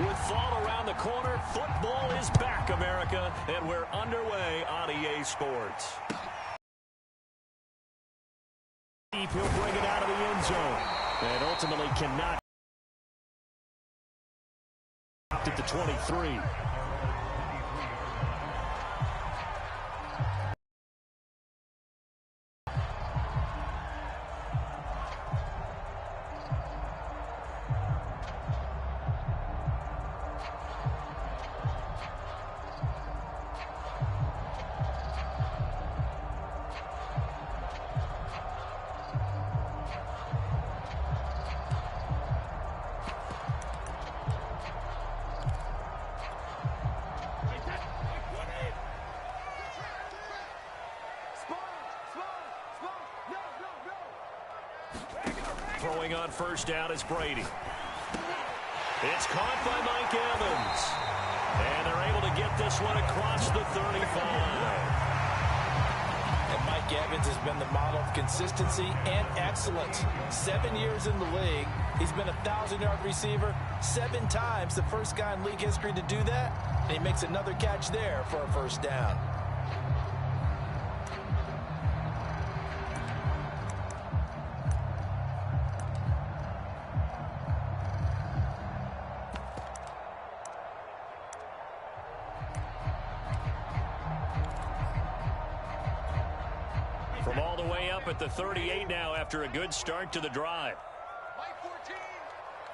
With fall around the corner, football is back, America, and we're underway on EA Sports. He'll bring it out of the end zone, and ultimately cannot at the 23. Throwing on first down is Brady. It's caught by Mike Evans. And they're able to get this one across the 35. And Mike Evans has been the model of consistency and excellence. 7 years in the league. He's been a 1,000-yard receiver 7 times, the first guy in league history to do that. And he makes another catch there for a first down. From all the way up at the 38 now after a good start to the drive. Mike 14.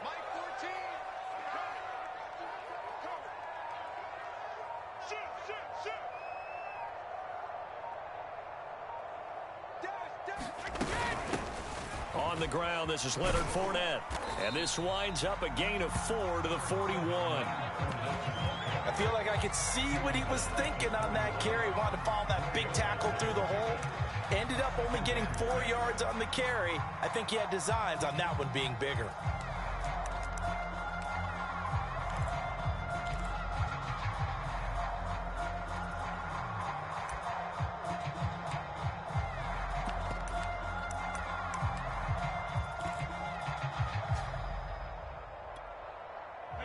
Mike 14. Shoot. On the ground, this is Leonard Fournette. And this winds up a gain of 4 to the 41. I feel like I could see what he was thinking on that carry. Wanted to follow that big tackle through the hole. Ended up only getting 4 yards on the carry. I think he had designs on that one being bigger.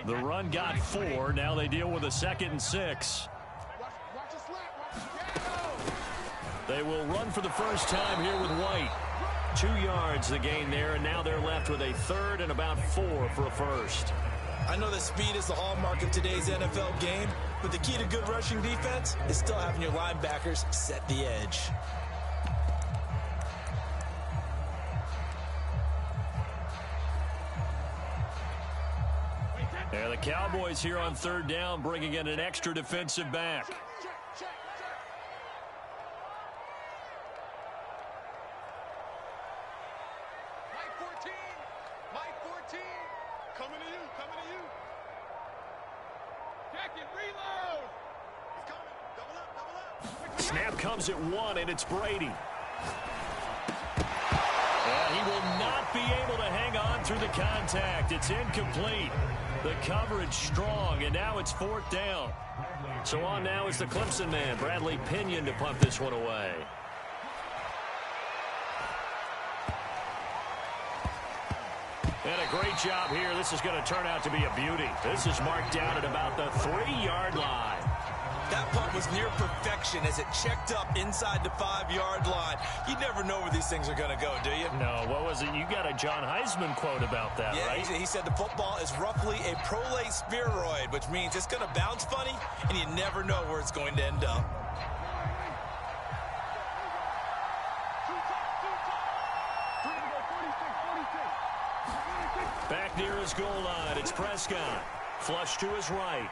The run got 4. Now they deal with a 2nd and 6. They will run for the first time here with White. 2 yards the gain there, and now they're left with a 3rd and about 4 for a first. I know that speed is the hallmark of today's NFL game, but the key to good rushing defense is still having your linebackers set the edge. And the Cowboys here on 3rd down, bringing in an extra defensive back. Mike 14. Coming to you. Jack it, reload. He's coming. Double up. Snap comes at 1, and it's Brady. And he will not be able to hang on through the contact. It's incomplete. The coverage strong, and now it's 4th down. So on now is the Clemson man, Bradley Pinion, to punt this one away. And a great job here. This is going to turn out to be a beauty. This is marked down at about the 3-yard line. That punt was near perfection as it checked up inside the 5-yard line. You never know where these things are going to go, do you? No, what was it? You got a John Heisman quote about that, yeah, right? He said the football is roughly a prolate spheroid, which means it's going to bounce funny, and you never know where it's going to end up. Back near his goal line, it's Prescott. Flush to his right.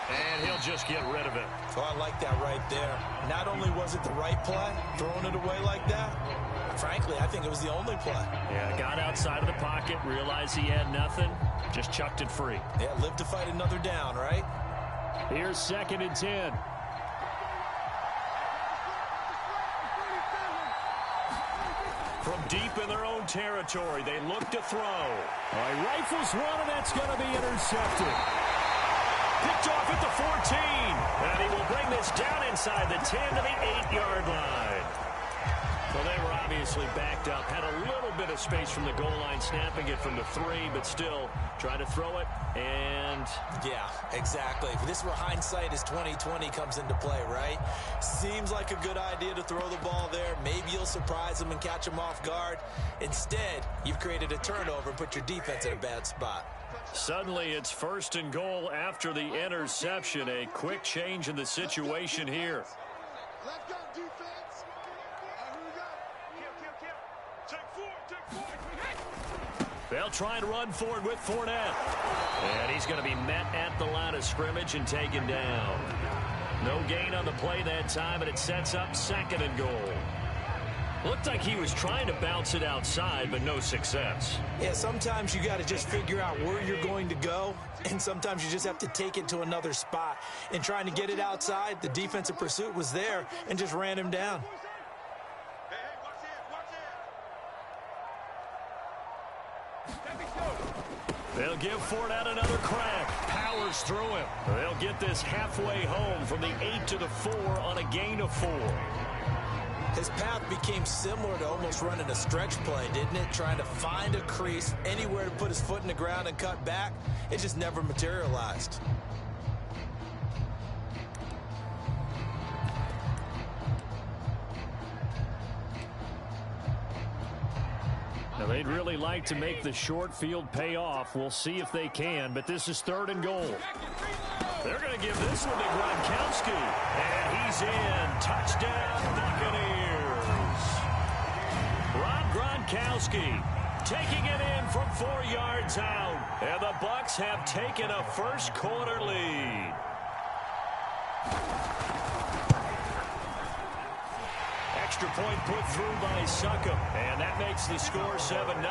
And he'll just get rid of it. Oh, I like that right there. Not only was it the right play, throwing it away like that, frankly, I think it was the only play. Yeah, got outside of the pocket, realized he had nothing, just chucked it free. Yeah, live to fight another down, right? Here's 2nd and 10. From deep in their own territory, they look to throw. He rifles one, and that's going to be intercepted. Picked off at the 14. And he will bring this down inside the 10 to the 8-yard line. Well, they were obviously backed up, had a little bit of space from the goal line, snapping it from the 3, but still trying to throw it, and... Yeah, exactly. This is where hindsight is 20/20 comes into play, right? Seems like a good idea to throw the ball there. Maybe you'll surprise them and catch them off guard. Instead, you've created a turnover and put your defense in a bad spot. Suddenly, it's 1st and goal after the interception. A quick change in the situation here. Let's go, defense. Here we go. Kill. Take 4. They'll try and run forward with Fournette. And he's going to be met at the line of scrimmage and taken down. No gain on the play that time, and it sets up 2nd and goal. Looked like he was trying to bounce it outside, but no success. Yeah, sometimes you got to just figure out where you're going to go, and sometimes you just have to take it to another spot. And trying to get it outside, the defensive pursuit was there and just ran him down. Hey, watch it. They'll give Fournette another crack. Powers through him. They'll get this halfway home from the 8 to the 4 on a gain of 4. His path became similar to almost running a stretch play, didn't it? Trying to find a crease, anywhere to put his foot in the ground and cut back. It just never materialized. Now, they'd really like to make the short field pay off. We'll see if they can, but this is 3rd and goal. They're going to give this one to Gronkowski, and he's in. Touchdown, Buccaneers. Rob Gronkowski taking it in from 4 yards out, and the Bucs have taken a first-quarter lead. Extra point put through by Succop, and that makes the score 7-0.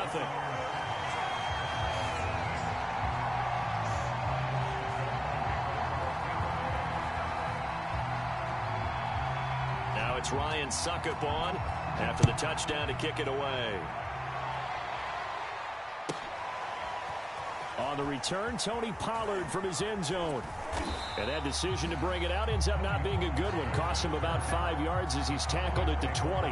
Now it's Ryan Succop on after the touchdown to kick it away. On the return, Tony Pollard from his end zone. And that decision to bring it out ends up not being a good one. Costs him about 5 yards as he's tackled at the 20.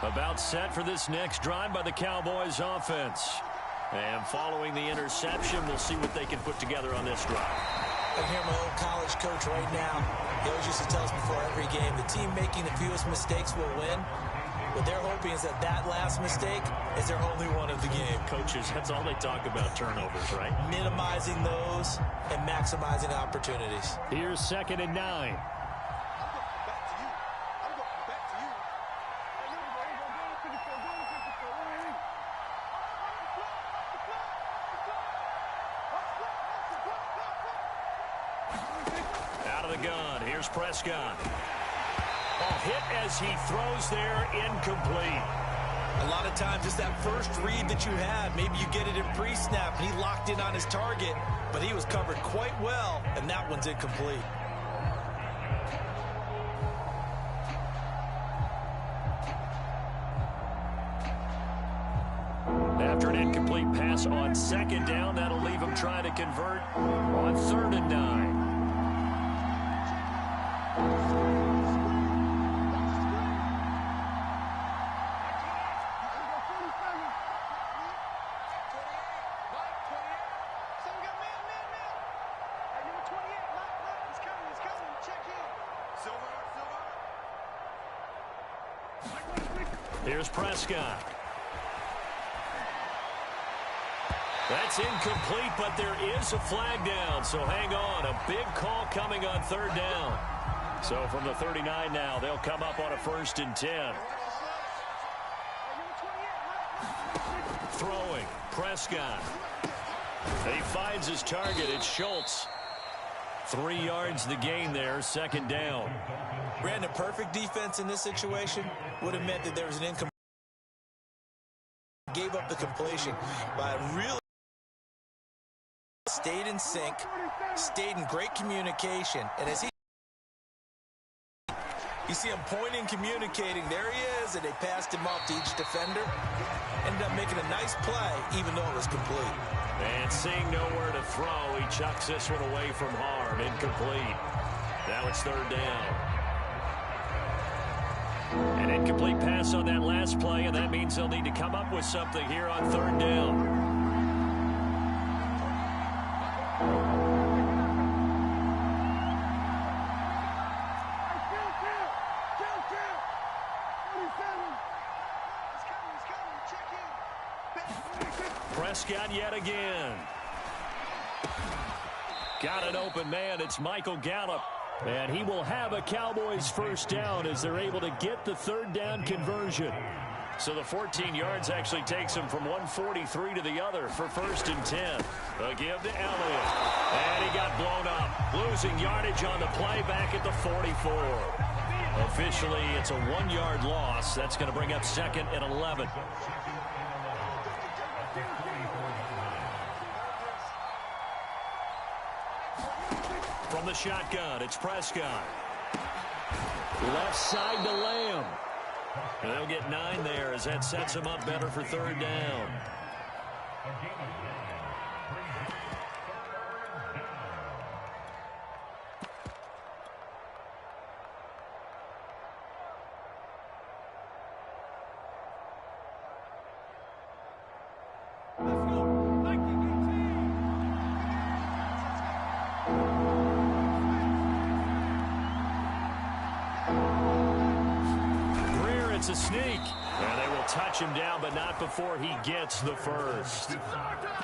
About set for this next drive by the Cowboys offense. And following the interception, we'll see what they can put together on this drive. I can hear my old college coach right now. He always used to tell us before every game, the team making the fewest mistakes will win. What they're hoping is that that last mistake is their only one of the game. Coaches, that's all they talk about, turnovers, right? Minimizing those and maximizing opportunities. Here's 2nd and 9. Out of the gun, here's Prescott. Hit as he throws there, incomplete. A lot of times it's that first read that you have. Maybe you get it in pre-snap, and he locked in on his target, but he was covered quite well, and that one's incomplete. After an incomplete pass on 2nd down, that'll leave him trying to convert on 3rd and 9. Here's Prescott. That's incomplete, but there is a flag down, so hang on. A big call coming on 3rd down. So from the 39 now, they'll come up on a 1st and 10. Throwing, Prescott. He finds his target. It's Schultz. 3 yards the gain there, 2nd down. Brandon, perfect defense in this situation would have meant that there was an incomplete. Gave up the completion, but really stayed in sync, stayed in great communication, and as you see him pointing, communicating, there he is, and they passed him off to each defender. Ended up making a nice play, even though it was complete. And seeing nowhere to throw, he chucks this one away from harm, incomplete. Now it's third down. An incomplete pass on that last play, and that means they'll need to come up with something here on third down. Prescott yet again. Got an open man. It's Michael Gallup. And he will have a Cowboys first down as they're able to get the third down conversion. So the 14 yards actually takes him from 143 to the other for first and 10. A give to Elliott. And he got blown up. Losing yardage on the play back at the 44. Officially, it's a 1-yard loss. That's going to bring up second and 11. From the shotgun, it's Prescott. Left side to Lamb. And they'll get 9 there as that sets him up better for third down. It's a sneak, and they will touch him down, but not before he gets the first.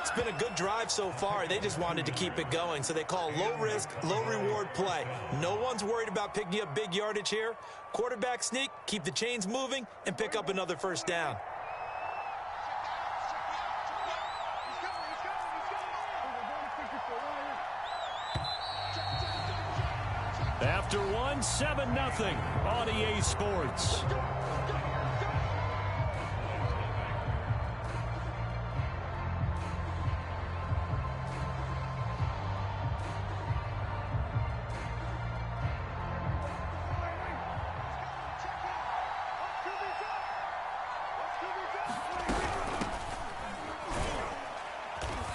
It's been a good drive so far. They just wanted to keep it going, so they call low-risk, low-reward play. No one's worried about picking up big yardage here. Quarterback sneak, keep the chains moving, and pick up another first down. After one, 7-0 on EA Sports.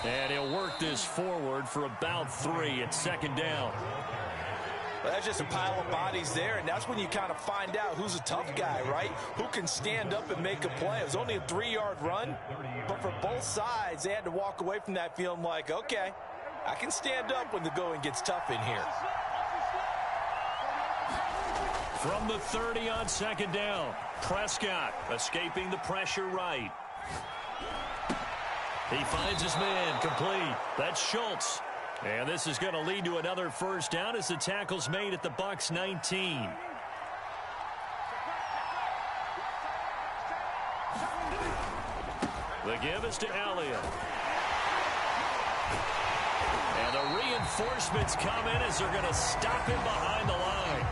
And he'll work this forward for about 3 at second down. Well, that's just a pile of bodies there, and that's when you kind of find out who's a tough guy, right? Who can stand up and make a play. It was only a 3-yard run, but for both sides, they had to walk away from that feeling like, okay, I can stand up when the going gets tough in here. From the 30 on second down, Prescott escaping the pressure right. He finds his man complete. That's Schultz. And this is going to lead to another first down as the tackle's made at the Bucs 19. The give is to Elliott. And the reinforcements come in as they're going to stop him behind the line.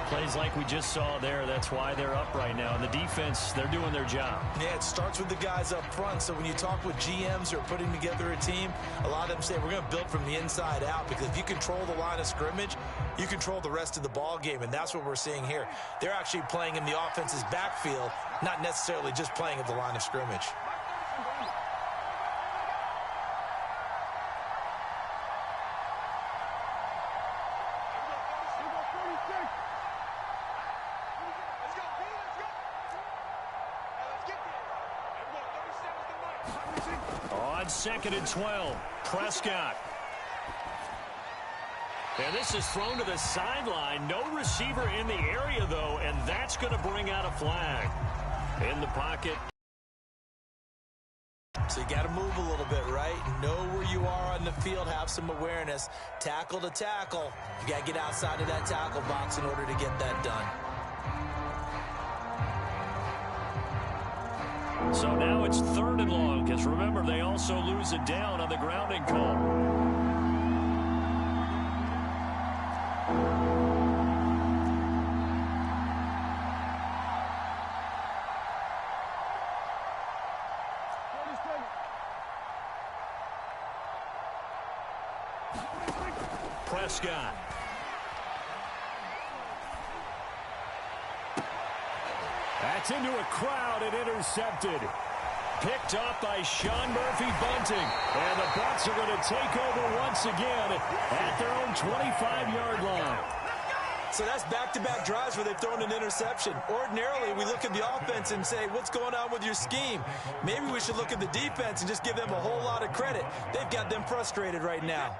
Plays like we just saw there. That's why they're up right now. And the defense, they're doing their job. Yeah, it starts with the guys up front. So when you talk with GMs who are putting together a team, a lot of them say we're going to build from the inside out, because if you control the line of scrimmage, you control the rest of the ball game. And that's what we're seeing here. They're actually playing in the offense's backfield, not necessarily just playing at the line of scrimmage. Second and 12. Prescott. And this is thrown to the sideline. No receiver in the area, though, and that's going to bring out a flag. In the pocket. So you got to move a little bit, right? Know where you are on the field. Have some awareness. Tackle to tackle. You got to get outside of that tackle box in order to get that done. So now it's third and long, because remember, they also lose it down on the grounding call. Prescott. That's into a crowd and intercepted. Picked off by Sean Murphy-Bunting. And the Bucs are going to take over once again at their own 25-yard line. So that's back-to-back drives where they've thrown an interception. Ordinarily, we look at the offense and say, what's going on with your scheme? Maybe we should look at the defense and just give them a whole lot of credit. They've got them frustrated right now.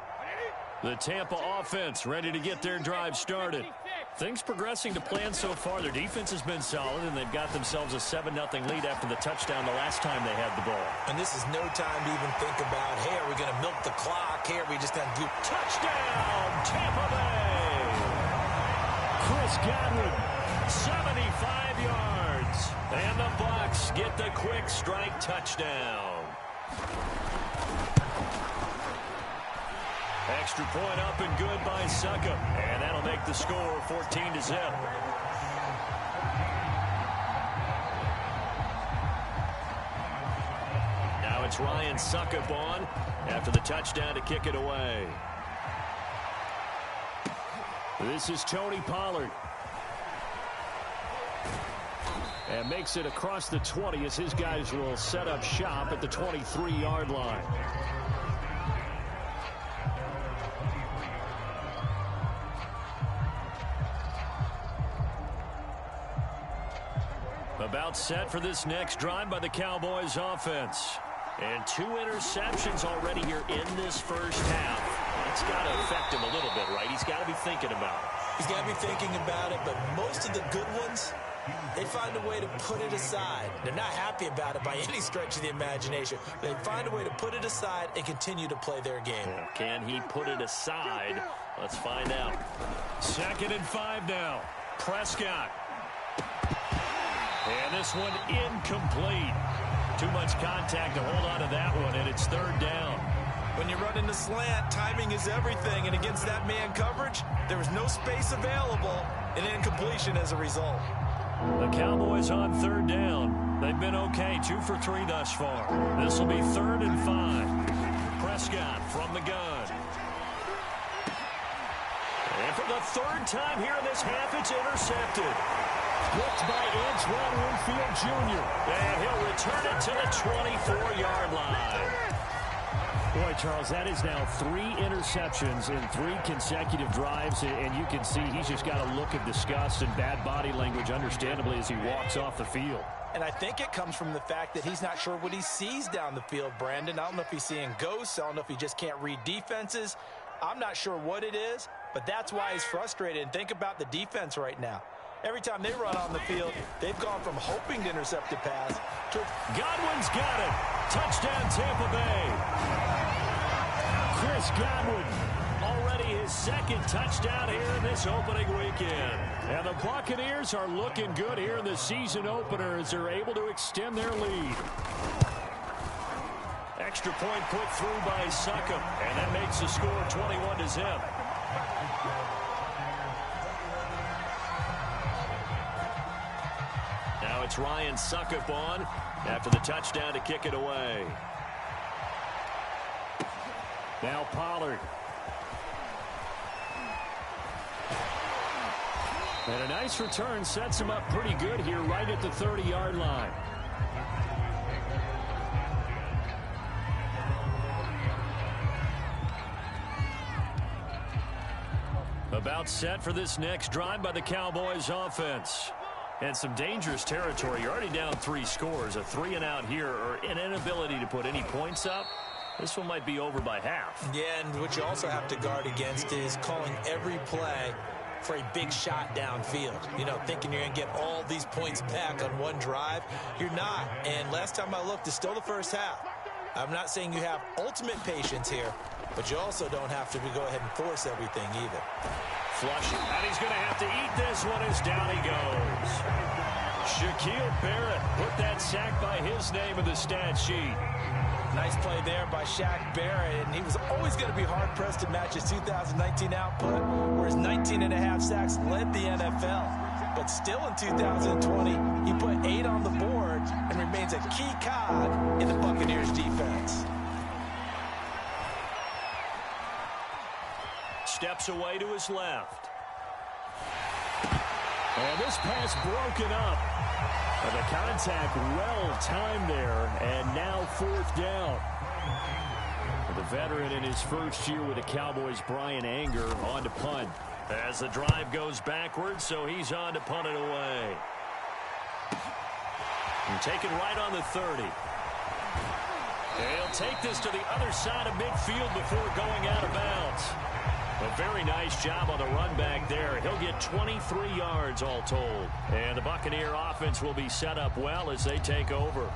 The Tampa offense ready to get their drive started. Things progressing to plan so far. Their defense has been solid, and they've got themselves a 7-0 lead after the touchdown the last time they had the ball. And this is no time to even think about, hey, are we going to milk the clock? Hey, are we just going to do touchdown, Tampa Bay? Chris Godwin, 75 yards. And the Bucs get the quick strike touchdown. Extra point up and good by Suckup. And that'll make the score 14-0. Now it's Ryan Suckup on after the touchdown to kick it away. This is Tony Pollard. And makes it across the 20 as his guys will set up shop at the 23-yard line. About set for this next drive by the Cowboys offense. And 2 interceptions already here in this first half. That's got to affect him a little bit, right? He's got to be thinking about it. He's got to be thinking about it, but most of the good ones, they find a way to put it aside. They're not happy about it by any stretch of the imagination. They find a way to put it aside and continue to play their game. Yeah, can he put it aside? Let's find out. 2nd and 5 now. Prescott. And this one incomplete. Too much contact to hold on to that one, and it's 3rd down. When you're running the slant, timing is everything, and against that man coverage, there was no space available, and incompletion as a result. The Cowboys on 3rd down. They've been okay, 2 for 3 thus far. This will be 3rd and 5. Prescott from the gun. And for the 3rd time here in this half, it's intercepted. Blocked by Antoine Winfield Jr. And he'll return it to the 24-yard line. Boy, Charles, that is now 3 interceptions in 3 consecutive drives, and you can see he's just got a look of disgust and bad body language, understandably, as he walks off the field. And I think it comes from the fact that he's not sure what he sees down the field, Brandon. I don't know if he's seeing ghosts. I don't know if he just can't read defenses. I'm not sure what it is, but that's why he's frustrated. And think about the defense right now. Every time they run on the field, they've gone from hoping to intercept a pass to... Godwin's got it. Touchdown, Tampa Bay. Chris Godwin, already his 2nd touchdown here in this opening weekend. And the Buccaneers are looking good here in the season opener as they're able to extend their lead. Extra point put through by Suckup, and that makes the score 21-0. Now it's Ryan Suckup on after the touchdown to kick it away. Now Pollard. And a nice return sets him up pretty good here right at the 30-yard line. About set for this next drive by the Cowboys offense. And some dangerous territory. You're already down 3 scores. A 3-and-out here, or an inability to put any points up. This one might be over by half. Yeah, and what you also have to guard against is calling every play for a big shot downfield. You know, thinking you're going to get all these points back on one drive. You're not. And last time I looked, it's still the first half. I'm not saying you have ultimate patience here, but you also don't have to go ahead and force everything either. Flushing. And he's going to have to eat this one as down he goes. Shaquille Barrett put that sack by his name in the stat sheet. Nice play there by Shaq Barrett, and he was always going to be hard-pressed to match his 2019 output, where his 19.5 sacks led the NFL. But still in 2020, he put 8 on the board and remains a key cog in the Buccaneers' defense. Steps away to his left. And this pass broken up. The contact well timed there, and now fourth down. The veteran in his first year with the Cowboys, Brian Anger, on to punt. As the drive goes backwards, so he's on to punt it away. And taken right on the 30. He'll take this to the other side of midfield before going out of bounds. A very nice job on the run back there. He'll get 23 yards all told. And the Buccaneer offense will be set up well as they take over.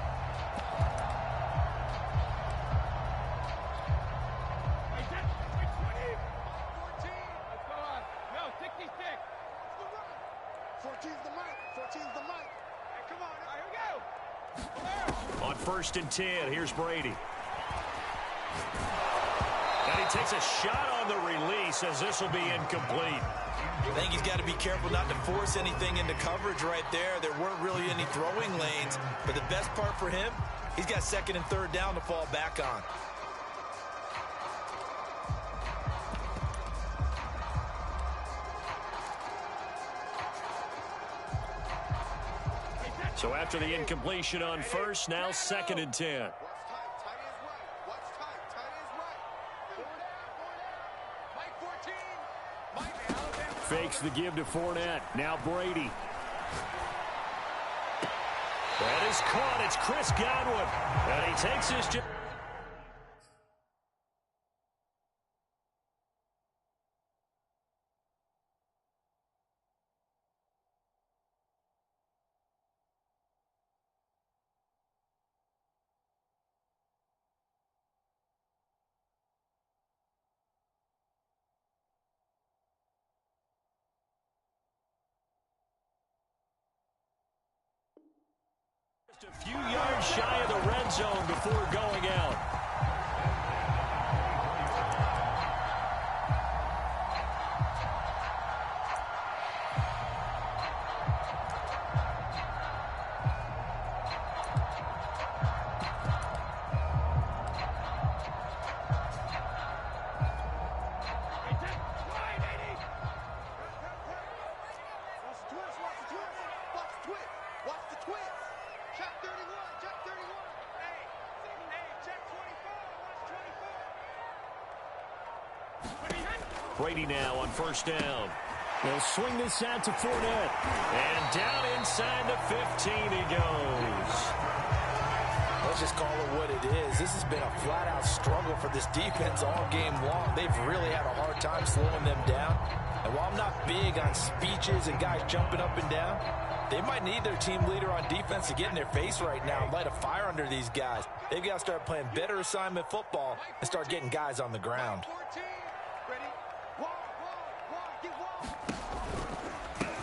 On 1st and 10, here's Brady. And he takes a shot on the release as this will be incomplete. I think he's got to be careful not to force anything into coverage right there. There weren't really any throwing lanes, but the best part for him, he's got 2nd and 3rd down to fall back on. So after the incompletion on 1st, now 2nd and 10. Fakes the give to Fournette. Now Brady. That is caught. It's Chris Godwin. And he takes his... Just a few yards shy of the red zone before going out. Brady now on 1st down. He'll swing this out to Fournette. And down inside the 15 he goes. Let's just call it what it is. This has been a flat-out struggle for this defense all game long. They've really had a hard time slowing them down. And while I'm not big on speeches and guys jumping up and down, they might need their team leader on defense to get in their face right now and light a fire under these guys. They've got to start playing better assignment football and start getting guys on the ground.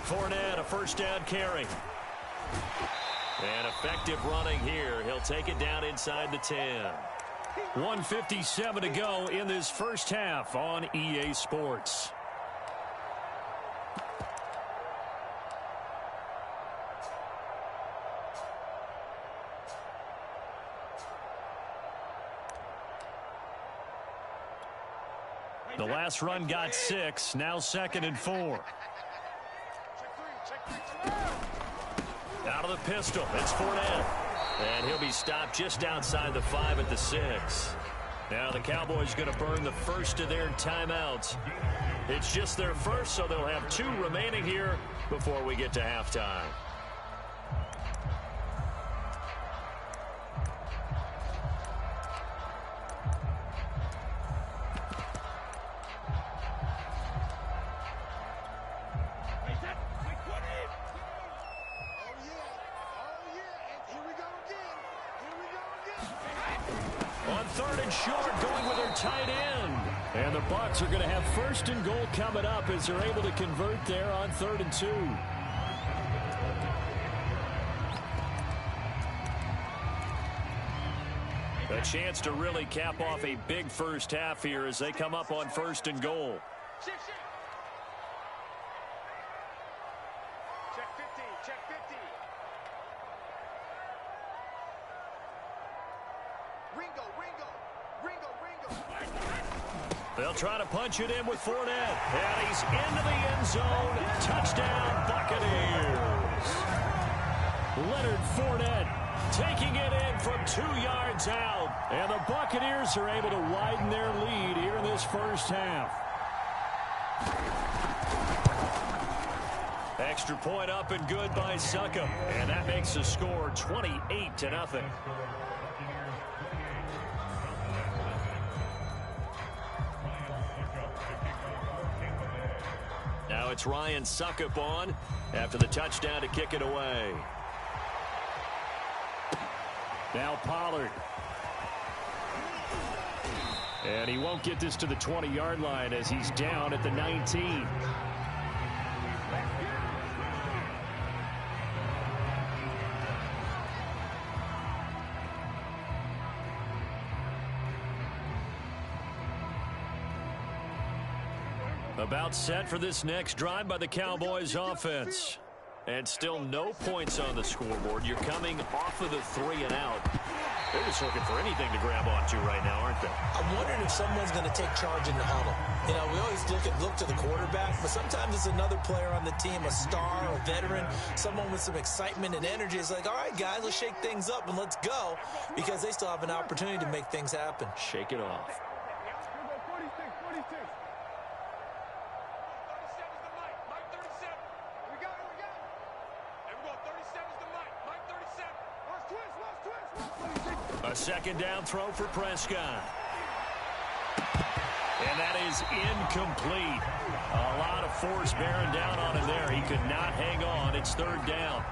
Fournette, a 1st down carry. And effective running here. He'll take it down inside the 10. 1:57 to go in this first half on EA Sports. The last run got 6. Now 2nd and 4. Out of the pistol, it's Fournette. And he'll be stopped just outside the 5 at the 6. Now the Cowboys going to burn the first of their timeouts. It's just their first, so they'll have 2 remaining here before we get to halftime. On 3rd and short, going with their tight end. And the Bucs are going to have 1st and goal coming up as they're able to convert there on 3rd and 2. A chance to really cap off a big first half here as they come up on 1st and goal. Check 50, check 50. They'll try to punch it in with Fournette. And he's into the end zone. Touchdown, Buccaneers. Buccaneers. Leonard Fournette taking it in from 2 yards out. And the Buccaneers are able to widen their lead here in this first half. Extra point up and good by Succop. And that makes the score 28-0. Now it's Ryan Succop on after the touchdown to kick it away. Now Pollard. And he won't get this to the 20-yard line as he's down at the 19. About set for this next drive by the Cowboys offense. And still no points on the scoreboard. You're coming off of the 3 and out. They're just looking for anything to grab onto right now, aren't they? I'm wondering if someone's going to take charge in the huddle. You know, we always look to the quarterback, but sometimes it's another player on the team, a star, a veteran, someone with some excitement and energy. It's like, all right, guys, let's shake things up and let's go, because they still have an opportunity to make things happen. Shake it off. A second down throw for Prescott. And that is incomplete. A lot of force bearing down on him there. He could not hang on. It's 3rd down.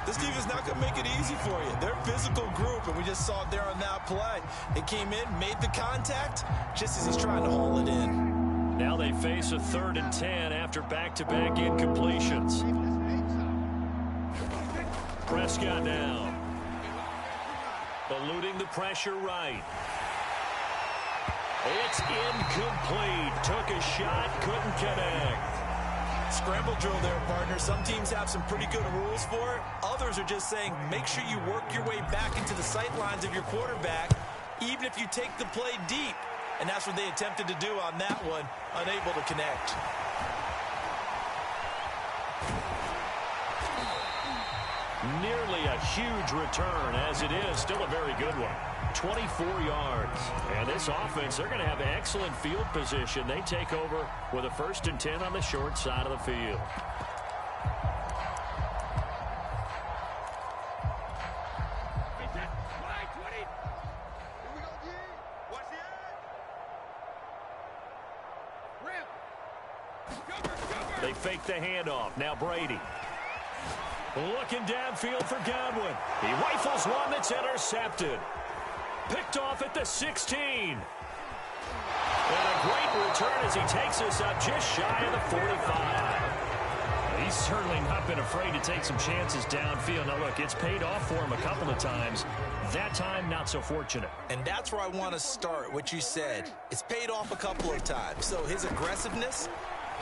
This defense is not going to make it easy for you. They're a physical group, and we just saw it there on that play. It came in, made the contact, just as he's trying to haul it in. Now they face a 3rd and 10 after back-to-back incompletions. Prescott now. Eluding the pressure right. It's incomplete. Took a shot, couldn't connect. Scramble drill there, partner. Some teams have some pretty good rules for it. Others are just saying, make sure you work your way back into the sight lines of your quarterback, even if you take the play deep. And that's what they attempted to do on that one, unable to connect. Nearly a huge return, as it is still a very good one. 24 yards. And this offense, they're going to have excellent field position. They take over with a 1st and 10 on the short side of the field. They fake the handoff. Now Brady. Looking downfield for Godwin. He rifles one that's intercepted. Picked off at the 16. And a great return as he takes us up just shy of the 45. He's certainly not been afraid to take some chances downfield. Now, look, it's paid off for him a couple of times. That time, not so fortunate. And that's where I want to start, what you said. It's paid off a couple of times. So his aggressiveness,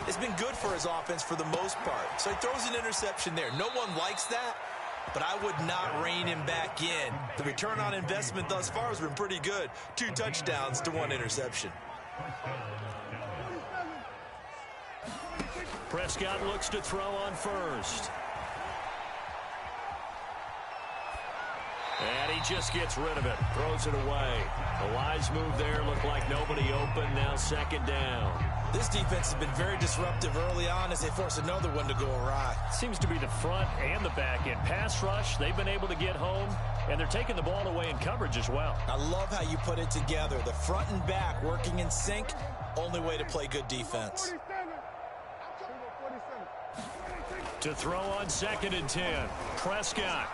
it's been good for his offense for the most part. So he throws an interception there. No one likes that, but I would not rein him back in. The return on investment thus far has been pretty good. 2 touchdowns to 1 interception. Prescott looks to throw on first. And he just gets rid of it. Throws it away. A wise move there. Looked like nobody open. Now 2nd down. This defense has been very disruptive early on as they force another one to go awry. Seems to be the front and the back end. Pass rush, they've been able to get home, and they're taking the ball away in coverage as well. I love how you put it together. The front and back working in sync, only way to play good defense. To throw on 2nd and 10. Prescott.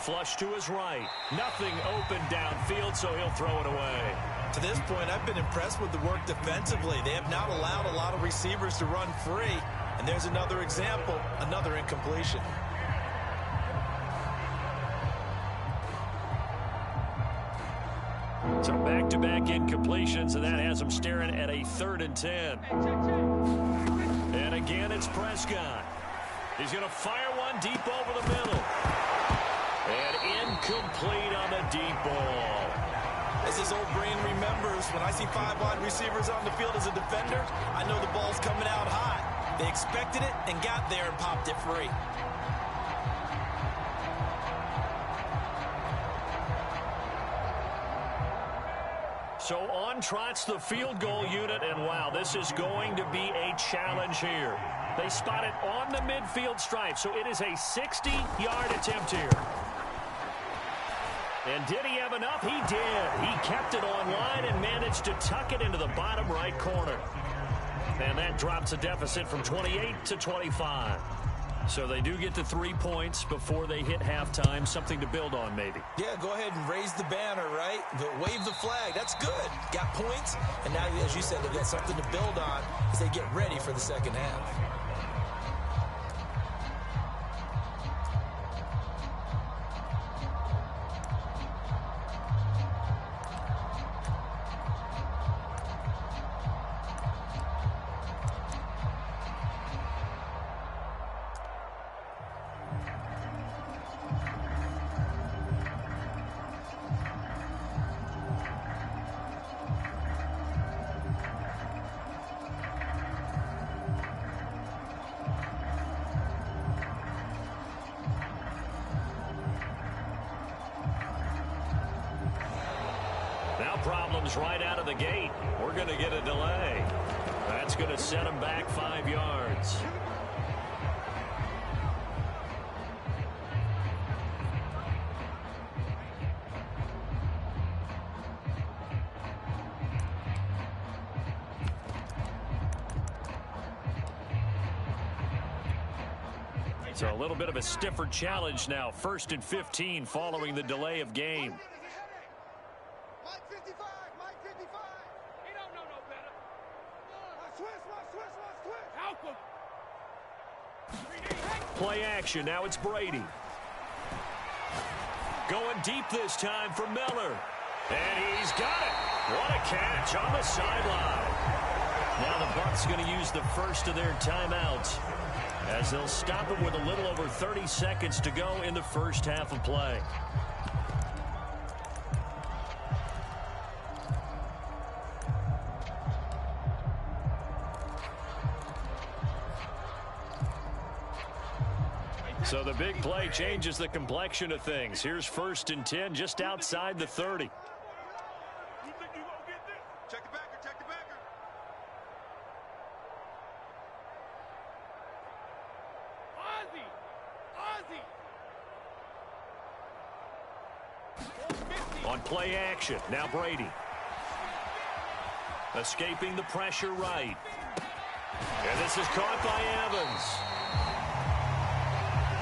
Flush to his right. Nothing open downfield, so he'll throw it away. To this point, I've been impressed with the work defensively. They have not allowed a lot of receivers to run free. And there's another example, another incompletion. So back-to-back incompletions, and that has them staring at a 3rd and 10. And again, it's Prescott. He's going to fire one deep over the middle. And incomplete on the deep ball. As his old brain remembers, when I see 5 wide receivers on the field as a defender, I know the ball's coming out hot. They expected it and got there and popped it free. So on trots the field goal unit, and wow, this is going to be a challenge here. They spot it on the midfield stripe, so it is a 60-yard attempt here. And did he have enough? He did. He kept it on line and managed to tuck it into the bottom right corner. And that drops a deficit from 28 to 25. So they do get to 3 points before they hit halftime. Something to build on, maybe. Yeah, go ahead and raise the banner, right? But wave the flag. That's good. Got points. And now, as you said, they've got something to build on as they get ready for the second half. Problems right out of the gate. We're going to get a delay. That's going to set them back 5 yards. So a little bit of a stiffer challenge now. 1st and 15 following the delay of game. Play action. Now it's Brady. Going deep this time for Miller. And he's got it. What a catch on the sideline. Now the Bucs going to use the first of their timeouts as they'll stop it with a little over 30 seconds to go in the first half of play. So the big play changes the complexion of things. Here's 1st and 10 just outside the 30. Check the backer, check the backer. Ozzie! On play action, now Brady. Escaping the pressure right. And this is caught by Evans.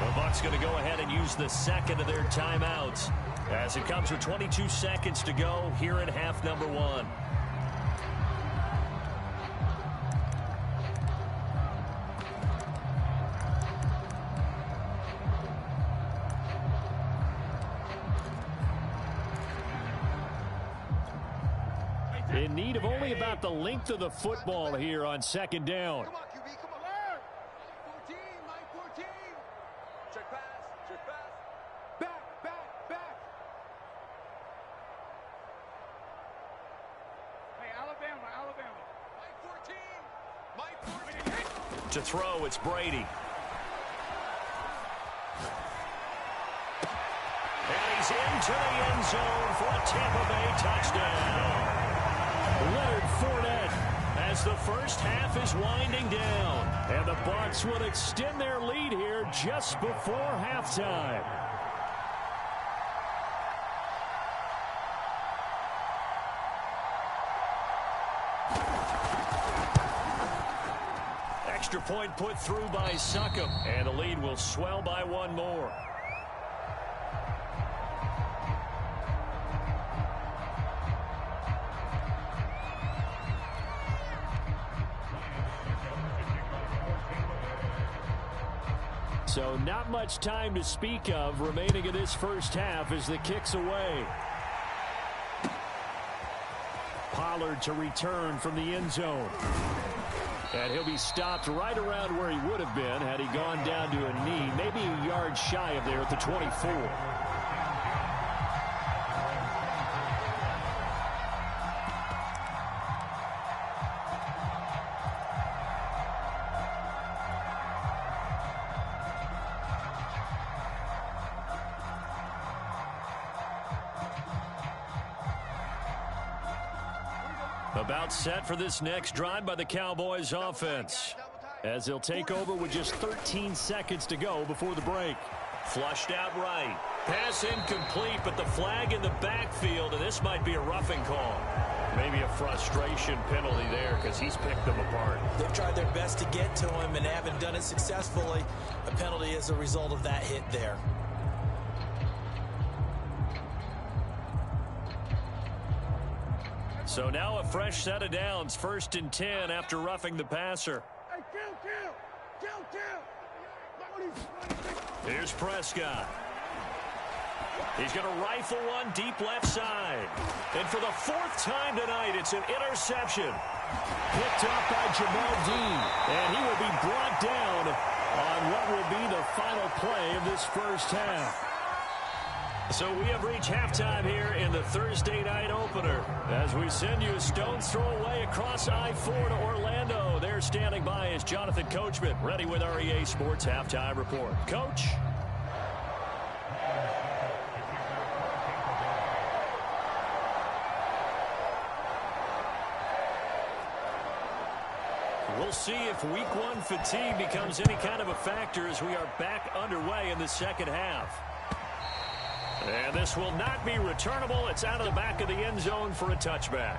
The Bucs going to go ahead and use the second of their timeouts as it comes with 22 seconds to go here in half number 1. In need of only about the length of the football here on 2nd down. Come on, QB, come on. 14, line 14. Check pass, check pass. Back, back, back. Hey, Alabama, Alabama. Line 14. Line 14. To throw, it's Brady. And he's into the end zone for a Tampa Bay touchdown. Leonard Fournette as the first half is winding down. And the Bucs will extend their lead here just before halftime. Extra point put through by Succop. And the lead will swell by 1 more. So not much time to speak of remaining in this first half as the kick's away. Pollard to return from the end zone. And he'll be stopped right around where he would have been had he gone down to a knee, maybe a yard shy of there at the 24. About set for this next drive by the Cowboys offense, as they'll take over with just 13 seconds to go before the break. Flushed out right. Pass incomplete, but the flag in the backfield, and this might be a roughing call. Maybe a frustration penalty there because he's picked them apart. They've tried their best to get to him and haven't done it successfully. A penalty is a result of that hit there. So now a fresh set of downs, 1st and 10 after roughing the passer. Hey, Here's Prescott. He's going to rifle one deep left side. And for the 4th time tonight, it's an interception. Picked up by Jamal Dean. And he will be brought down on what will be the final play of this first half. So we have reached halftime here in the Thursday night opener. As we send you a stone's throw away across I-4 to Orlando. There standing by is Jonathan Coachman, ready with our EA Sports Halftime Report. Coach? We'll see if week 1 fatigue becomes any kind of a factor as we are back underway in the second half. And this will not be returnable. It's out of the back of the end zone for a touchback.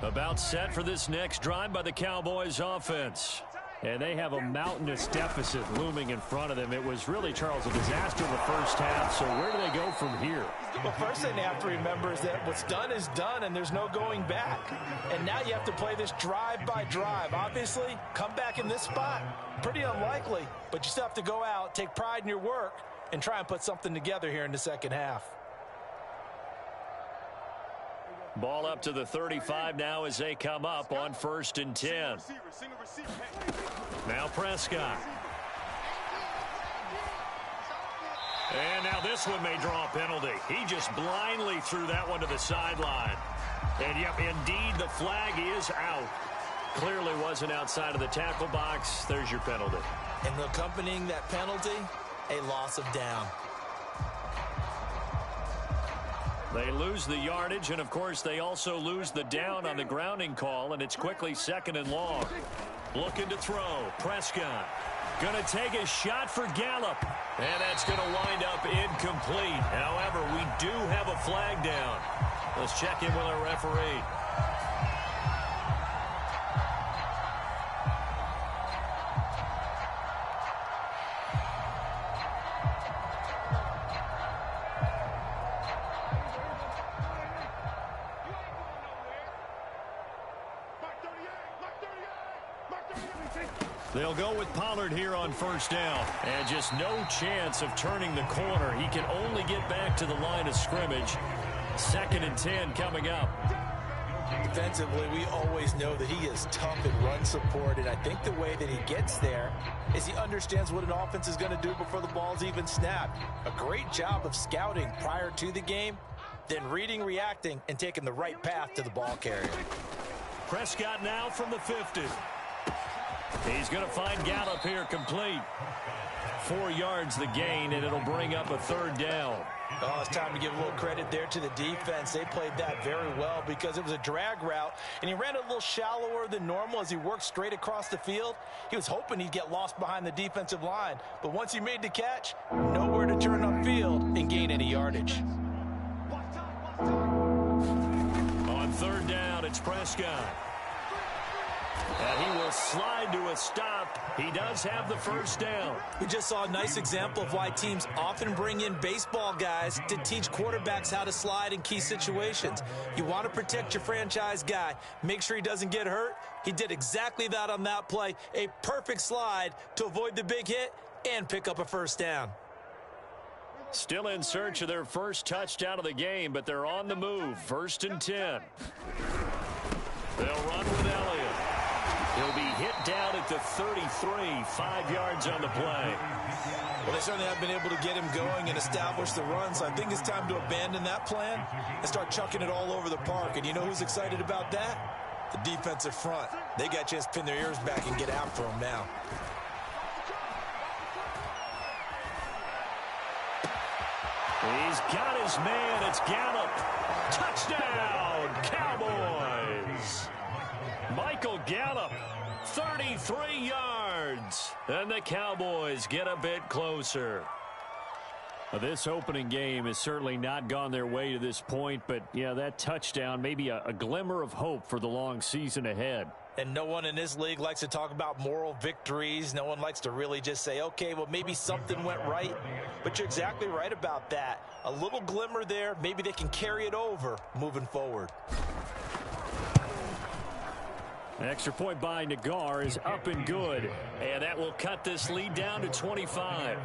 About set for this next drive by the Cowboys offense. And they have a mountainous deficit looming in front of them. It was really, Charles, a disaster in the first half. So where do they go from here? Well, first thing they have to remember is that what's done is done, and there's no going back. And now you have to play this drive by drive. Obviously, come back in this spot, pretty unlikely. But you still have to go out, take pride in your work, and try and put something together here in the second half. Ball up to the 35 now as they come up on 1st and 10. Now Prescott. And now this one may draw a penalty. He just blindly threw that one to the sideline. And yep, indeed, the flag is out. Clearly wasn't outside of the tackle box. There's your penalty. And accompanying that penalty, a loss of down. They lose the yardage, and of course they also lose the down on the grounding call, and it's quickly 2nd and long. Looking to throw. Prescott going to take a shot for Gallup, and that's going to wind up incomplete. However, we do have a flag down. Let's check in with our referee. They'll go with Pollard here on 1st down. And just no chance of turning the corner. He can only get back to the line of scrimmage. 2nd and 10 coming up. Defensively, we always know that he is tough in run support, and I think the way that he gets there is he understands what an offense is going to do before the ball's even snapped. A great job of scouting prior to the game, then reading, reacting, and taking the right path to the ball carrier. Prescott now from the 50. He's going to find Gallup here complete. 4 yards the gain, and it'll bring up a 3rd down. Oh, it's time to give a little credit there to the defense. They played that very well because it was a drag route, and he ran a little shallower than normal as he worked straight across the field. He was hoping he'd get lost behind the defensive line, but once he made the catch, nowhere to turn upfield and gain any yardage. On 3rd down, it's Prescott. And he will slide to a stop. He does have the 1st down. We just saw a nice example of why teams often bring in baseball guys to teach quarterbacks how to slide in key situations. You want to protect your franchise guy. Make sure he doesn't get hurt. He did exactly that on that play. A perfect slide to avoid the big hit and pick up a 1st down. Still in search of their first touchdown of the game, but they're on the move. 1st and 10. They'll run with Elliott. He'll be hit down at the 33, 5 yards on the play. Well, they certainly have been able to get him going and establish the run, so I think it's time to abandon that plan and start chucking it all over the park. And you know who's excited about that? The defensive front. They got a chance to pin their ears back and get after him now. He's got his man. It's Gallup. Touchdown, Cowboys. Michael Gallup, 33 yards. And the Cowboys get a bit closer. Well, this opening game has certainly not gone their way to this point, but, yeah, that touchdown, maybe a glimmer of hope for the long season ahead. And no one in this league likes to talk about moral victories. No one likes to really just say, okay, well, maybe something went right. But you're exactly right about that. A little glimmer there. Maybe they can carry it over moving forward. An extra point by Nagar is up and good. And that will cut this lead down to 25.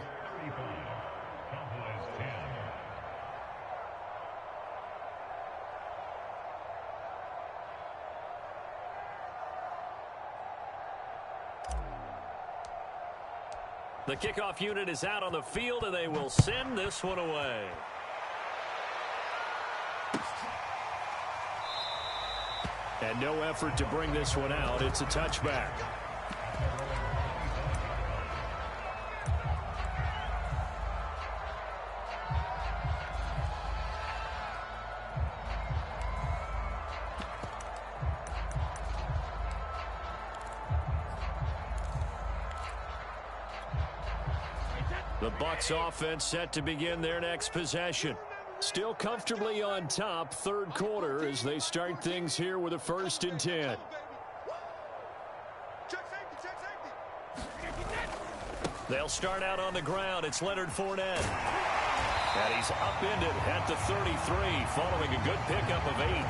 The kickoff unit is out on the field, and they will send this one away. And no effort to bring this one out. It's a touchback. The Bucs offense set to begin their next possession. Still comfortably on top, third quarter, as they start things here with a 1st and 10. They'll start out on the ground. It's Leonard Fournette. And he's upended at the 33, following a good pickup of 8.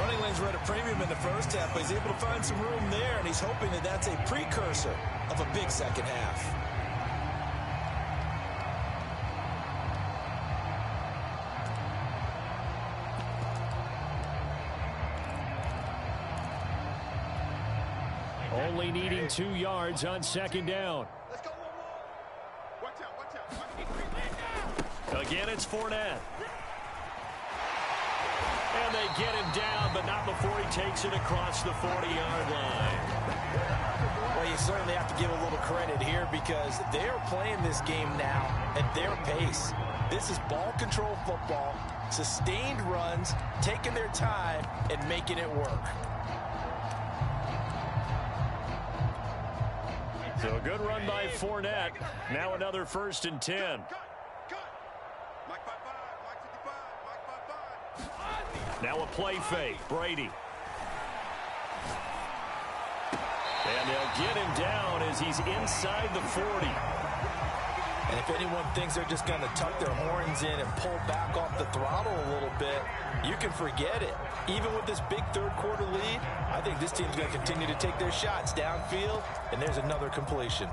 Running lanes were at a premium in the first half, but he's able to find some room there, and he's hoping that that's a precursor of a big second half. Only needing 2 yards on 2nd down. Let's go, watch out. Again, it's Fournette. And they get him down, but not before he takes it across the 40-yard line. Well, you certainly have to give a little credit here because they are playing this game now at their pace. This is ball control football, sustained runs, taking their time, and making it work. So a good run by Fournette. Now another 1st and 10. Now a play fake. Brady. And they'll get him down as he's inside the 40. And if anyone thinks they're just going to tuck their horns in and pull back off the throttle a little bit, you can forget it. Even with this big third quarter lead, I think this team's going to continue to take their shots downfield, and there's another completion.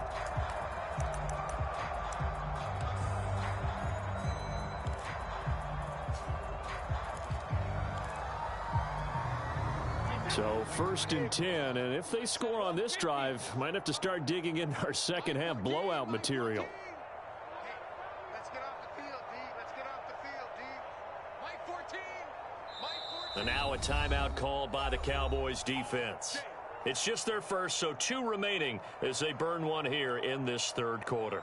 So 1st and 10, and if they score on this drive, might have to start digging into our second half blowout material. Let's get off the field, D. Let's get off the field, D. Mike 14. Mike 14. And now a timeout called by the Cowboys defense. It's just their first, so 2 remaining as they burn one here in this third quarter.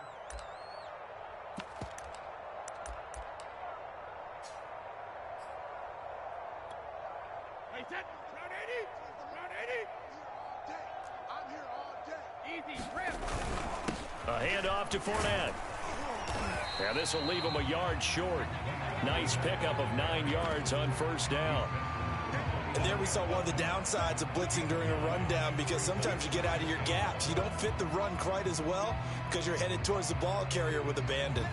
Hey, set. Round 80. Round 80. I'm here all day. Easy, rip. A handoff to Fournette. And this will leave him a yard short. Nice pickup of 9 yards on 1st down. And there we saw one of the downsides of blitzing during a rundown because sometimes you get out of your gaps. You don't fit the run quite as well because you're headed towards the ball carrier with abandon.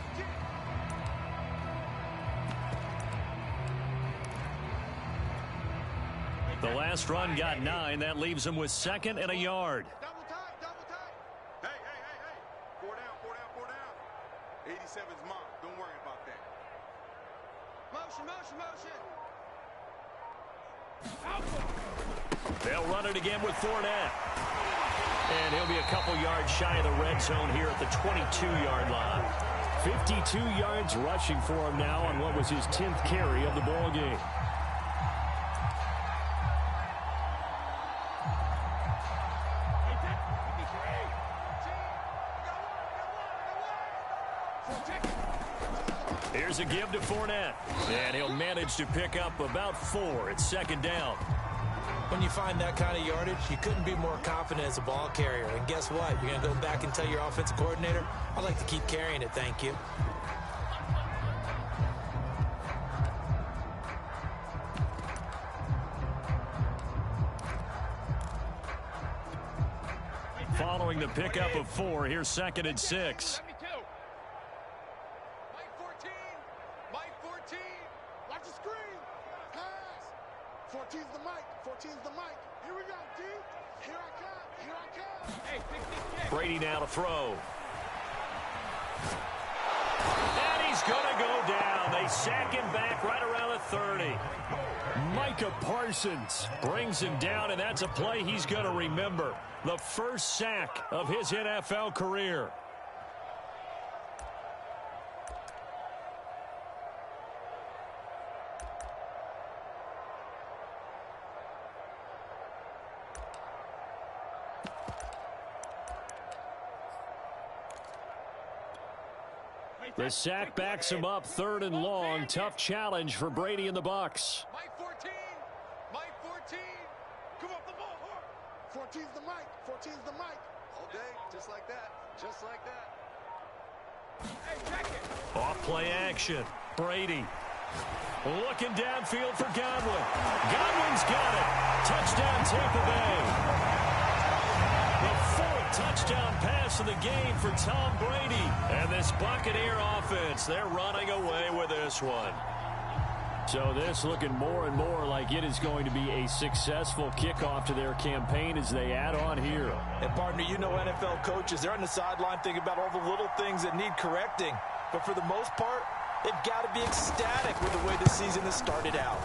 The last run got 9. That leaves him with 2nd and a yard. Double time, double time. Hey. 4 down. 87's mine. Don't worry about that. Motion. They'll run it again with Fournette. And he'll be a couple yards shy of the red zone here at the 22-yard line. 52 yards rushing for him now on what was his 10th carry of the ball game. Here's a give to Fournette. And he'll manage to pick up about 4. It's second down. When you find that kind of yardage, you couldn't be more confident as a ball carrier. And guess what? You're going to go back and tell your offensive coordinator, I'd like to keep carrying it, thank you. Following the pickup of 4, here's second and 6. Mike 14. Mike 14. Watch the screen. Pass. 14's the mic. 14's the mic. Here we go, D. Here I come. Here I come. Hey, kick. Brady now to throw. And he's going to go down. They sack him back right around the 30. Micah Parsons brings him down, and that's a play he's going to remember. The first sack of his NFL career. The sack backs him up, 3rd and long. Tough challenge for Brady and the Bucs. Mike 14. Mike 14. Come up the ball hard. 14's the mic. 14's the mic. All day, just like that. Just like that. Hey, check it. Off play action. Brady looking downfield for Godwin. Godwin's got it. Touchdown Tampa Bay. The 4th touchdown pass of the game for Tom Brady. And this Buccaneer offense, they're running away with this one. So this looking more and more like it is going to be a successful kickoff to their campaign as they add on here. And partner, you know NFL coaches, they're on the sideline thinking about all the little things that need correcting. But for the most part, they've got to be ecstatic with the way the season has started out.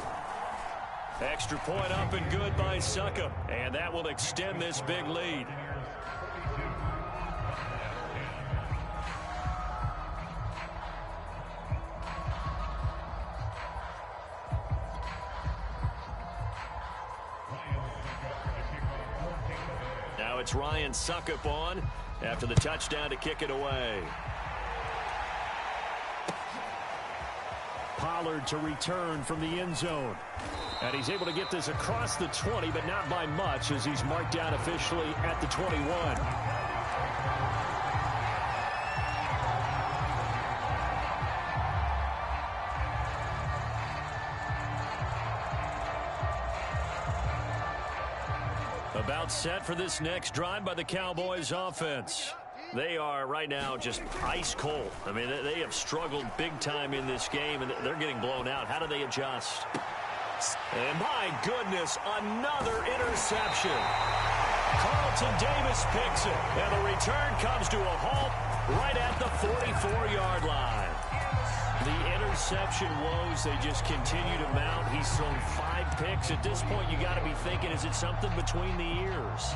Extra point up and good by Succop. And that will extend this big lead. Now it's Ryan Succop on after the touchdown to kick it away. Pollard to return from the end zone. And he's able to get this across the 20, but not by much as he's marked down officially at the 21. About set for this next drive by the Cowboys offense. They are right now just ice cold. I mean, they have struggled big time in this game, and they're getting blown out. How do they adjust? And my goodness, another interception. Carlton Davis picks it, and the return comes to a halt right at the 44-yard line. The interception woes, they just continue to mount. He's thrown 5 picks. At this point, you got to be thinking, is it something between the ears?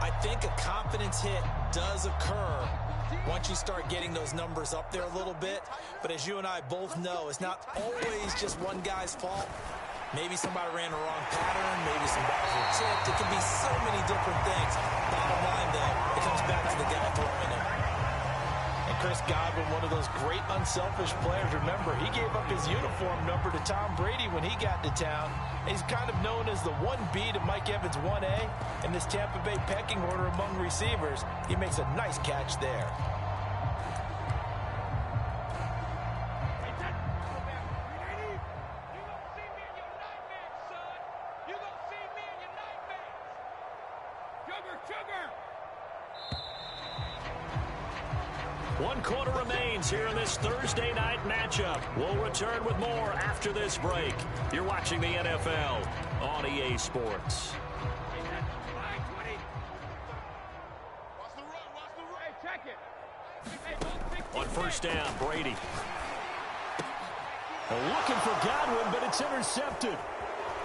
I think a confidence hit does occur once you start getting those numbers up there a little bit. But as you and I both know, it's not always just one guy's fault. Maybe somebody ran the wrong pattern. Maybe some balls were tipped. It can be so many different things. Bottom line, though, it comes back to the guy throwing it. And Chris Godwin, one of those great unselfish players. Remember, he gave up his uniform number to Tom Brady when he got to town. He's kind of known as the 1B to Mike Evans 1A. In this Tampa Bay pecking order among receivers, he makes a nice catch there. One quarter remains here in this Thursday night matchup. We'll return with more after this break. You're watching the NFL on EA Sports. On first down, Brady. Looking for Godwin, but it's intercepted.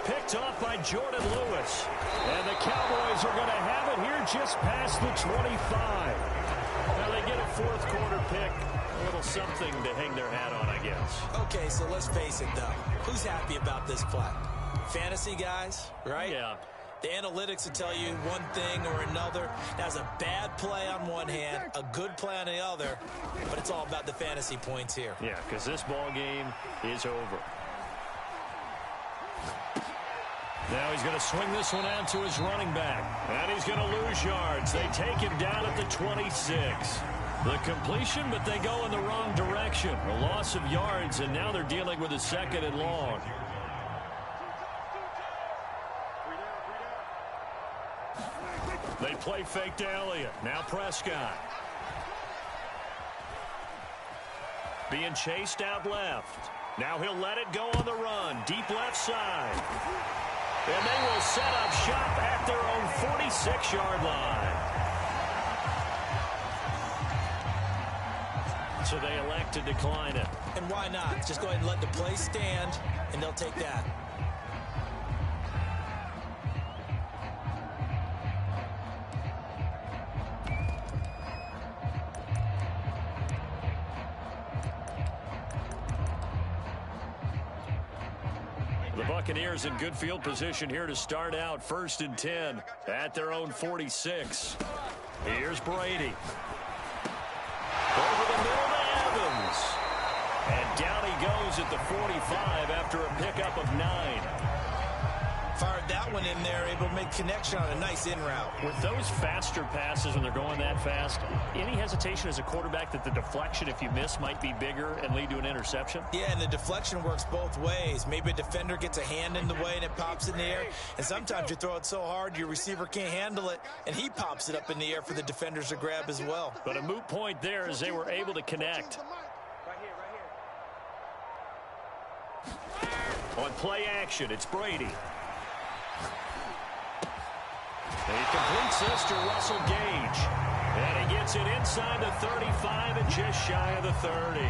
Picked off by Jordan Lewis. And the Cowboys are going to have it here just past the 25. Now they get a fourth quarter pick. A little something to hang their hat on, I guess. Okay, so let's face it, though. Who's happy about this play? Fantasy guys, right? Yeah. The analytics will tell you one thing or another. That's a bad play on one hand, a good play on the other, but it's all about the fantasy points here. Yeah, because this ball game is over. Now he's going to swing this one out to his running back. And he's going to lose yards. They take him down at the 26. The completion, but they go in the wrong direction. A loss of yards, and now they're dealing with a second and long. They play fake to Elliott. Now Prescott. Being chased out left. Now he'll let it go on the run. Deep left side. And they will set up shop at their own 46-yard line. So they elect to decline it. And why not? Just go ahead and let the play stand, and they'll take that. The Buccaneers in good field position here to start out. 1st and 10 at their own 46. Here's Brady. Over the middle to Evans. And down he goes at the 45 after a pickup of 9. Fired that one in there, able to make connection on a nice in route. With those faster passes when they're going that fast, any hesitation as a quarterback that the deflection, if you miss, might be bigger and lead to an interception? Yeah, and the deflection works both ways. Maybe a defender gets a hand in the way and it pops in the air. And sometimes you throw it so hard your receiver can't handle it, and he pops it up in the air for the defenders to grab as well. But a moot point there as they were able to connect. On play action, it's Brady. And he completes this to Russell Gage. And he gets it inside the 35 and just shy of the 30.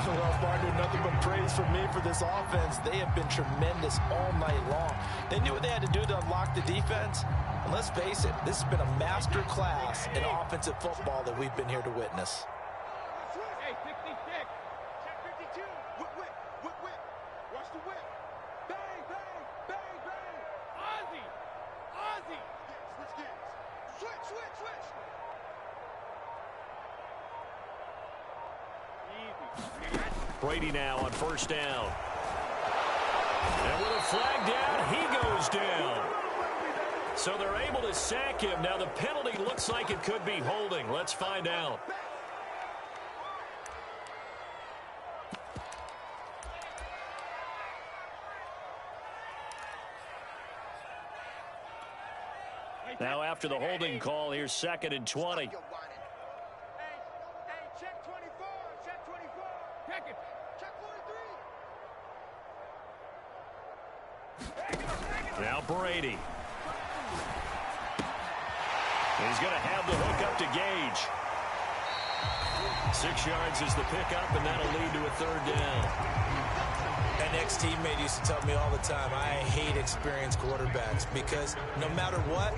Well, Barney, nothing but praise from me for this offense. They have been tremendous all night long. They knew what they had to do to unlock the defense. And let's face it, this has been a master class in offensive football that we've been here to witness. Hey, 66. Check 52. Whip. Watch the whip. Bang. Ozzy. Switch gears. Switch. Easy. Brady now on 1st down. And with a flag down, he goes down. So they're able to sack him. Now the penalty looks like it could be holding. Let's find out. Now after the holding call, here's 2nd and 20. Hey, check 24. Check it. Check 43. Now Brady. He's going to have the hook up to Gage. 6 yards is the pickup, and that'll lead to a 3rd down. An ex-teammate used to tell me all the time, I hate experienced quarterbacks because no matter what,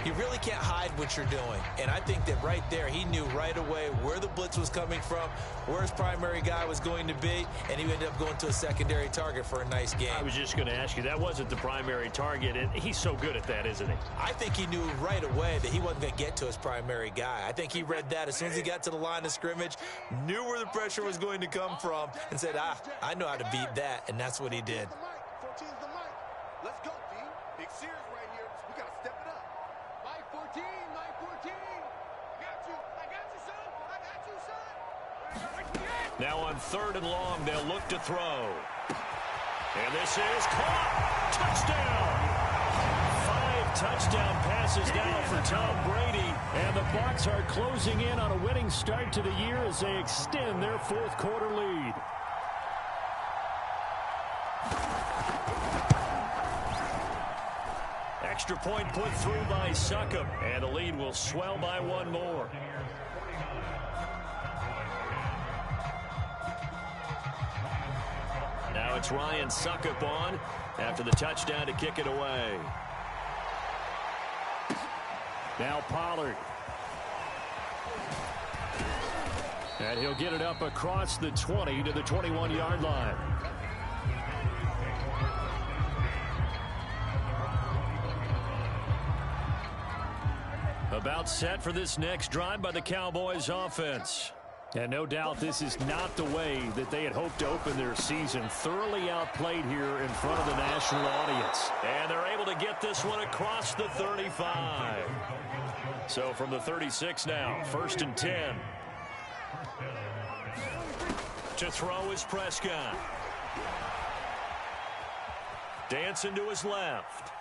you really can't hide what you're doing. And I think that right there, he knew right away where the blitz was coming from, where his primary guy was going to be, and he ended up going to a secondary target for a nice game. I was just going to ask you, that wasn't the primary target, and he's so good at that, isn't he? I think he knew right away that he wasn't going to get to his primary guy. I think he read that as soon as he got to the line of scrimmage, knew where the pressure was going to come from, and said, I know how to beat that, and that's what he did. 14's the mic. Let's go, D. Big series right here. We got to step it up. Mike 14. I got you, son. Now on 3rd and long, they'll look to throw. And this is caught. Touchdown. 5 touchdown passes now for Tom Brady. And the Bucs are closing in on a winning start to the year as they extend their 4th quarter lead. Extra point put through by Succop, and the lead will swell by 1 more. Now a puts Ryan Suckup on after the touchdown to kick it away. Now Pollard. And he'll get it up across the 20 to the 21-yard line. About set for this next drive by the Cowboys offense. And no doubt this is not the way that they had hoped to open their season. Thoroughly outplayed here in front of the national audience. And they're able to get this one across the 35. So from the 36 now, 1st and 10. To throw is Prescott. Dancing to his left.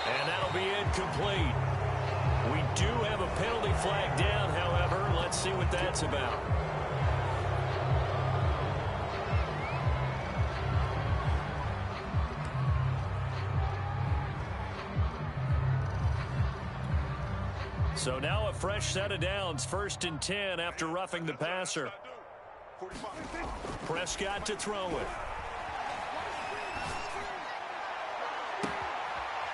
And that'll be incomplete. We do have a penalty flag down, however. Let's see what that's about. So now a fresh set of downs, 1st and 10 after roughing the passer. Prescott to throw it.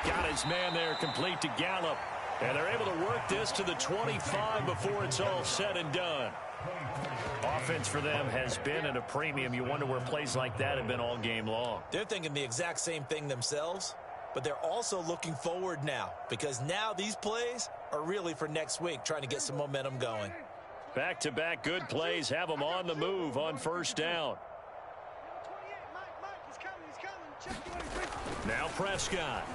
Got his man there, complete to Gallup. And they're able to work this to the 25 before it's all said and done. Offense for them has been at a premium. You wonder where plays like that have been all game long. They're thinking the exact same thing themselves, but they're also looking forward now because now these plays are really for next week, trying to get some momentum going. Back-to-back good plays have them on the move on 1st down. Now Prescott.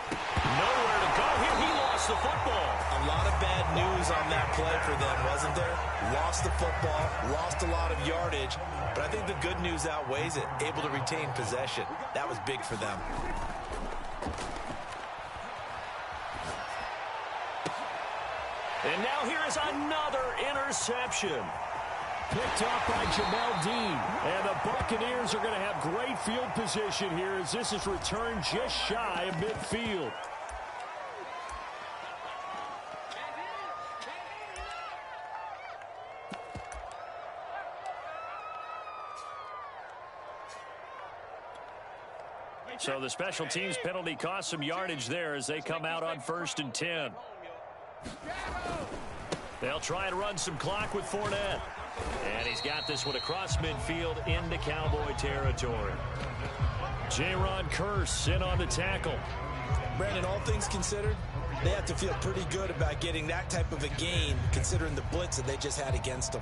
Nowhere to go here. He lost the football. A lot of bad news on that play for them, wasn't there? Lost the football, lost a lot of yardage, but I think the good news outweighs it. Able to retain possession. That was big for them. And now here is another interception. Picked up by Jamel Dean. And the Buccaneers are going to have great field position here as this is returned just shy of midfield. So the special teams penalty cost some yardage there as they come out on 1st and 10. They'll try and run some clock with Fournette. And he's got this one across midfield into Cowboy territory. J-Ron Kearse in on the tackle. Brandon, all things considered, they have to feel pretty good about getting that type of a gain considering the blitz that they just had against them.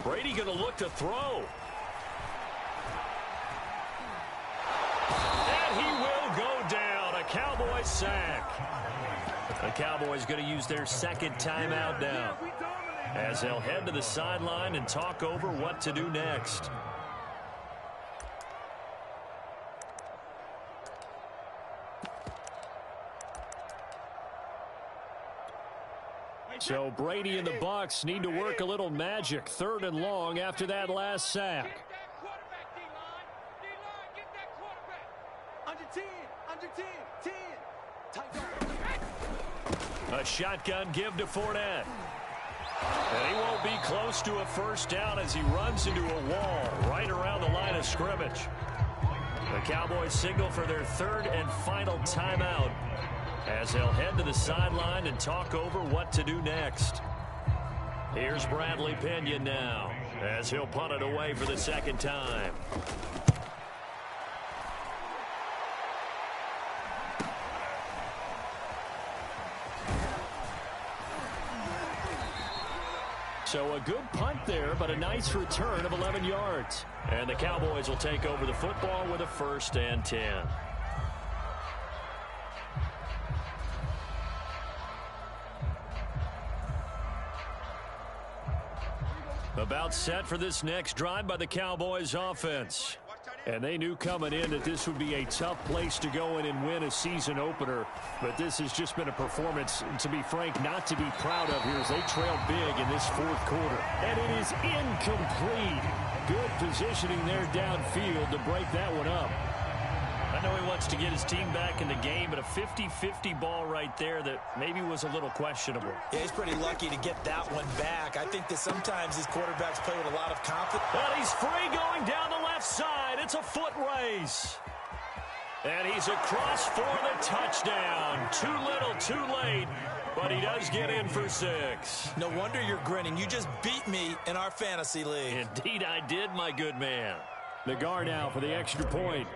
Brady going to look to throw. And he will go down. A Cowboys sack. The Cowboys going to use their 2nd timeout now, as they'll head to the sideline and talk over what to do next. So Brady and the Bucs need to work a little magic. 3rd and long after that last sack. A shotgun give to Fournette. And he won't be close to a 1st down as he runs into a wall right around the line of scrimmage. The Cowboys signal for their 3rd and final timeout, as they'll head to the sideline and talk over what to do next. Here's Bradley Pinion now, as he'll punt it away for the 2nd time. So a good punt there, but a nice return of 11 yards. And the Cowboys will take over the football with a 1st and 10. About set for this next drive by the Cowboys offense. And they knew coming in that this would be a tough place to go in and win a season opener. But this has just been a performance, to be frank, not to be proud of here as they trail big in this fourth quarter. And it is incomplete. Good positioning there downfield to break that one up. I know he wants to get his team back in the game, but a 50-50 ball right there that maybe was a little questionable. Yeah, he's pretty lucky to get that one back. I think that sometimes these quarterbacks play with a lot of confidence. But he's free going down the left side. It's a foot race. And he's across for the touchdown. Too little, too late. But he does get in for 6. No wonder you're grinning. You just beat me in our fantasy league. Indeed I did, my good man. Nagar now for the extra point.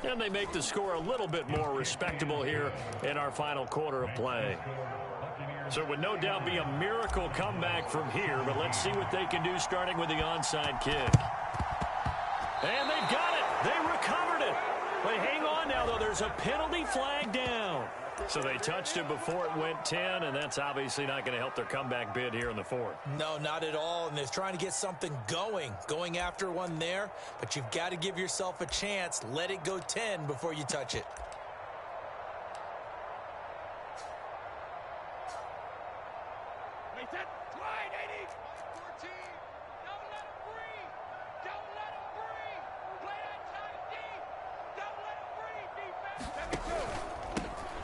And they make the score a little bit more respectable here in our final quarter of play. So it would no doubt be a miracle comeback from here, but let's see what they can do starting with the onside kick. And they've got it. They recovered it. But hang on now, though. There's a penalty flag down. So they touched it before it went 10, and that's obviously not going to help their comeback bid here in the fourth. No, not at all, and they're trying to get something going after one there, but you've got to give yourself a chance. Let it go 10 before you touch it.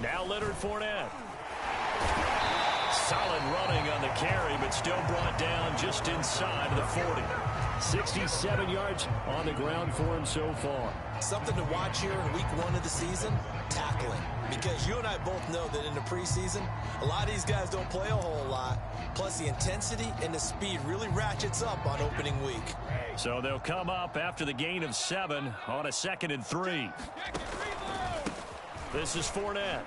Now Leonard Fournette. Solid running on the carry, but still brought down just inside of the 40. 67 yards on the ground for him so far. Something to watch here in week 1 of the season, tackling. Because you and I both know that in the preseason, a lot of these guys don't play a whole lot. Plus the intensity and the speed really ratchets up on opening week. So they'll come up after the gain of 7 on a 2nd and 3. This is Fournette.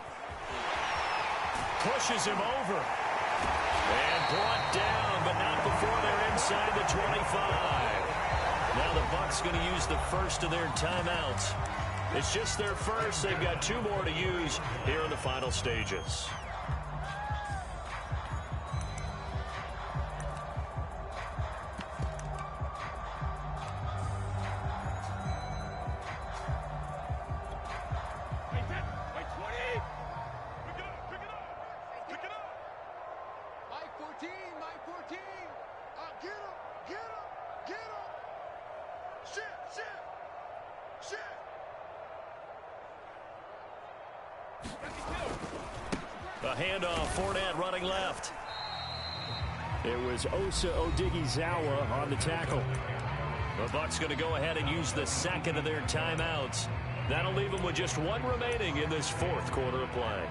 Pushes him over. And brought down, but not before they're inside the 25. Now the Bucs going to use the first of their timeouts. It's just their first. They've got 2 more to use here in the final stages. A handoff, Fournette running left. It was Osa Odighizuwa on the tackle. The Bucs going to go ahead and use the 2nd of their timeouts. That'll leave them with just 1 remaining in this 4th quarter of play.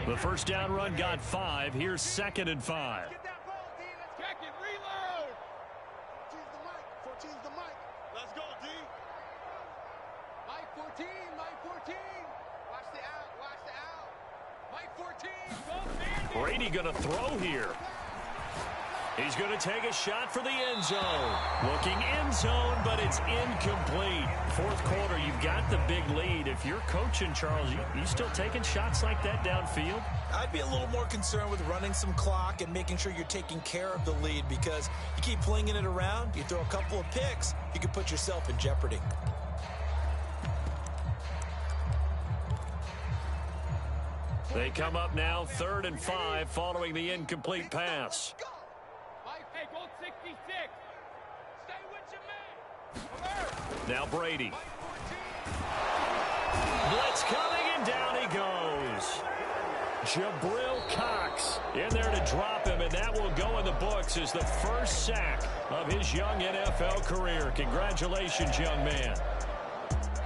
The first down run got 5. Here's 2nd and 5. Get that ball, D. Let's check it. Reload. 14's the mic. Let's go, D. Mike 14. Mike 14. Watch the out. Watch the out. Mike 14. Brady going to throw here. He's going to take a shot for the end zone. Looking end zone, but it's incomplete. 4th quarter, you've got the big lead. If you're coaching, Charles, you still taking shots like that downfield? I'd be a little more concerned with running some clock and making sure you're taking care of the lead, because you keep flinging it around, you throw a couple of picks, you can put yourself in jeopardy. They come up now 3rd and 5 following the incomplete pass. Hey, goal 66. Stay with your man. Now Brady. Blitz coming, and down he goes. Jabril Cox In there to drop him, and that will go in the books as the first sack of his young NFL career. Congratulations, young man.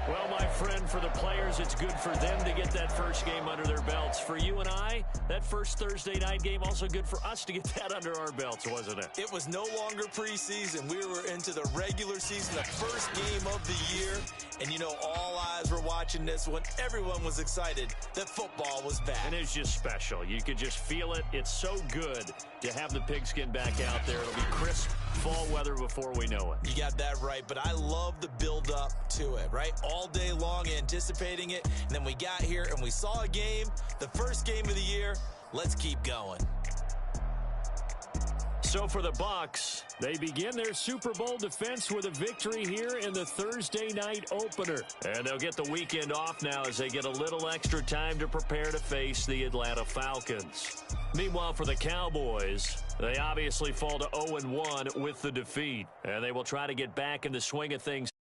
Well, my friend, for the players, it's good for them to get that first game under their belts. For you and I, that first Thursday night game, also good for us to get that under our belts, wasn't it? It was no longer preseason. We were into the regular season, the first game of the year, And you know, all eyes were watching this one. Everyone was excited that football was back. And it's just special. You could just feel it. It's so good to have the pigskin back out there. It'll be crisp fall weather before we know it. You got that right, but I love the build-up to it, right? All day long anticipating it, and then we got here and we saw a game, the first game of the year. Let's keep going. So for the Bucs, they begin their Super Bowl defense with a victory here in the Thursday night opener. And they'll get the weekend off now as they get a little extra time to prepare to face the Atlanta Falcons. Meanwhile, for the Cowboys, they obviously fall to 0-1 with the defeat. And they will try to get back in the swing of things